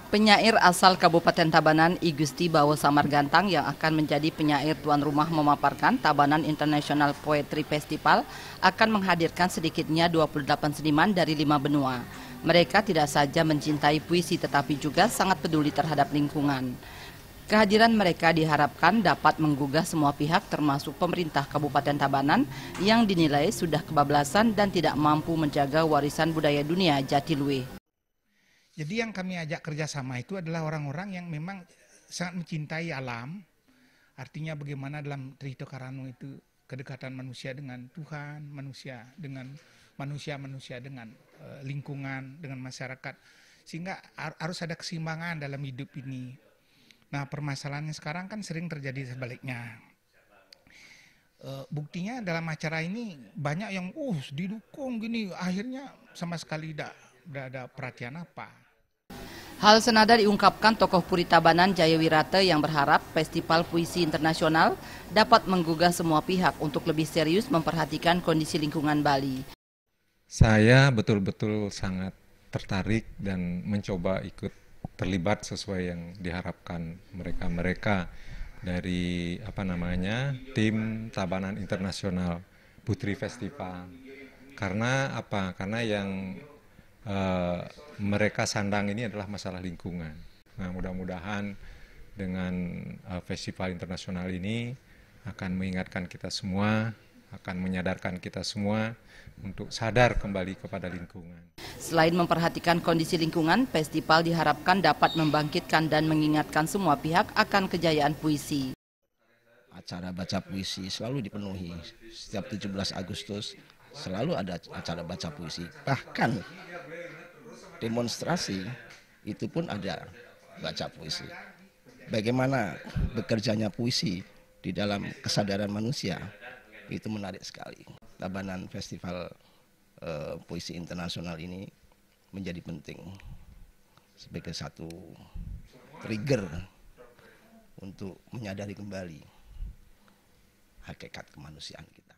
Penyair asal Kabupaten Tabanan, I Gusti Bawo Samargantang yang akan menjadi penyair tuan rumah memaparkan Tabanan International Poetry Festival akan menghadirkan sedikitnya 28 seniman dari 5 benua. Mereka tidak saja mencintai puisi tetapi juga sangat peduli terhadap lingkungan. Kehadiran mereka diharapkan dapat menggugah semua pihak termasuk pemerintah Kabupaten Tabanan yang dinilai sudah kebablasan dan tidak mampu menjaga warisan budaya dunia Jatiluwe. Jadi yang kami ajak kerjasama itu adalah orang-orang yang memang sangat mencintai alam. Artinya bagaimana dalam Trihito Karano itu kedekatan manusia dengan Tuhan, manusia dengan lingkungan, dengan masyarakat. Sehingga harus ada keseimbangan dalam hidup ini. Nah, permasalahannya sekarang kan sering terjadi sebaliknya. Buktinya dalam acara ini banyak yang didukung gini, akhirnya sama sekali tidak ada perhatian apa. Hal senada diungkapkan tokoh Puri Tabanan Jayawirata yang berharap Festival Puisi Internasional dapat menggugah semua pihak untuk lebih serius memperhatikan kondisi lingkungan Bali. Saya betul-betul sangat tertarik dan mencoba ikut terlibat sesuai yang diharapkan mereka dari tim Tabanan Internasional Putri Festival. Karena Karena yang mereka sandang ini adalah masalah lingkungan. Nah, mudah-mudahan dengan festival internasional ini akan mengingatkan kita semua, akan menyadarkan kita semua untuk sadar kembali kepada lingkungan. Selain memperhatikan kondisi lingkungan, festival diharapkan dapat membangkitkan dan mengingatkan semua pihak akan kejayaan puisi. Acara baca puisi selalu dipenuhi. Setiap 17 Agustus selalu ada acara baca puisi. Bahkan demonstrasi itu pun ada baca puisi. Bagaimana bekerjanya puisi di dalam kesadaran manusia, itu menarik sekali. Tabanan Festival Puisi Internasional ini menjadi penting sebagai satu trigger untuk menyadari kembali hakikat kemanusiaan kita.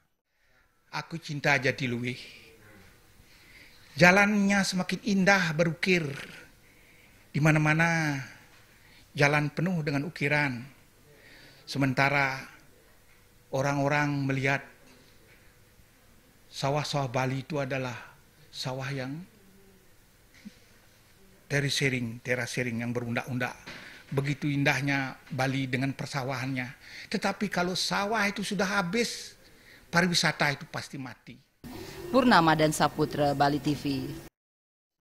Aku cinta Jatiluwe. Jalannya semakin indah berukir. Di mana-mana jalan penuh dengan ukiran. Sementara orang-orang melihat sawah-sawah Bali itu adalah sawah yang terasering yang berundak-undak. Begitu indahnya Bali dengan persawahannya. Tetapi kalau sawah itu sudah habis, pariwisata itu pasti mati. Purnama dan Saputra, Bali TV.